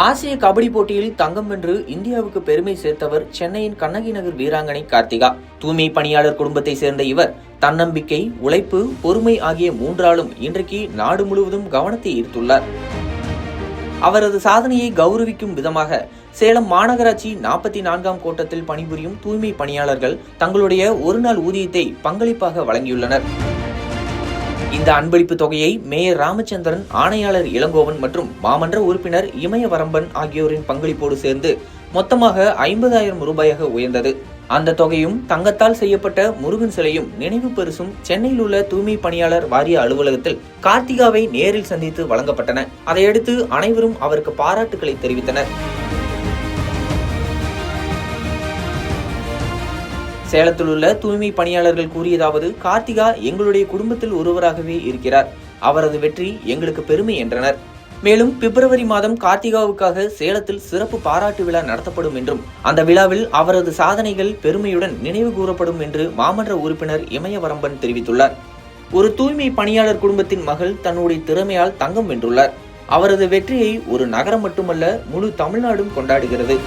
ஆசிய கபடி போட்டியில் தங்கம் வென்று இந்தியாவுக்கு பெருமை சேர்த்தவர் சென்னையின் கண்ணகி நகர் வீராங்கனை கார்த்திகா. தூய்மை பணியாளர் குடும்பத்தை சேர்ந்த இவர் தன்னம்பிக்கை, உழைப்பு, பொறுமை ஆகிய மூன்றாலும் இன்றைக்கு நாடு முழுவதும் கவனத்தை ஈர்த்துள்ளார். அவரது சாதனையை கௌரவிக்கும் விதமாக சேலம் மாநகராட்சி 44ஆம் கோட்டத்தில் பணிபுரியும் தூய்மை பணியாளர்கள் தங்களுடைய ஒரு நாள் ஊதியத்தை பங்களிப்பாக வழங்கியுள்ளனர். இந்த அன்பளிப்பு தொகையை மேயர் ராமச்சந்திரன், ஆணையாளர் இளங்கோவன் மற்றும் மாமன்ற உறுப்பினர் இமயவரம்பன் ஆகியோரின் பங்களிப்போடு சேர்ந்து மொத்தமாக 50,000 ரூபாயாக உயர்ந்தது. அந்த தொகையும் தங்கத்தால் செய்யப்பட்ட முருகன் சிலையும் நினைவு பரிசும் சென்னையில் உள்ள தூய்மை பணியாளர் வாரிய அலுவலகத்தில் கார்த்திகாவை நேரில் சந்தித்து வழங்கப்பட்டன. அதையடுத்து அனைவரும் அவருக்கு பாராட்டுக்களை தெரிவித்தனர். சேலத்தில் உள்ள தூய்மை பணியாளர்கள் கூறியதாவது, கார்த்திகா எங்களுடைய குடும்பத்தில் ஒருவராகவே இருக்கிறார். அவரது வெற்றி எங்களுக்கு பெருமை என்றனர். மேலும் பிப்ரவரி மாதம் கார்த்திகாவுக்காக சேலத்தில் சிறப்பு பாராட்டு விழா நடத்தப்படும் என்றும் அந்த விழாவில் அவரது சாதனைகள் பெருமையுடன் நினைவு கூறப்படும் என்று மாமன்ற உறுப்பினர் இமயவரம்பன் தெரிவித்துள்ளார். ஒரு தூய்மை பணியாளர் குடும்பத்தின் மகள் தன்னுடைய திறமையால் தங்கம் வென்றுள்ளார். அவரது வெற்றியை ஒரு நகரம் மட்டுமல்ல, முழு தமிழ்நாடும் கொண்டாடுகிறது.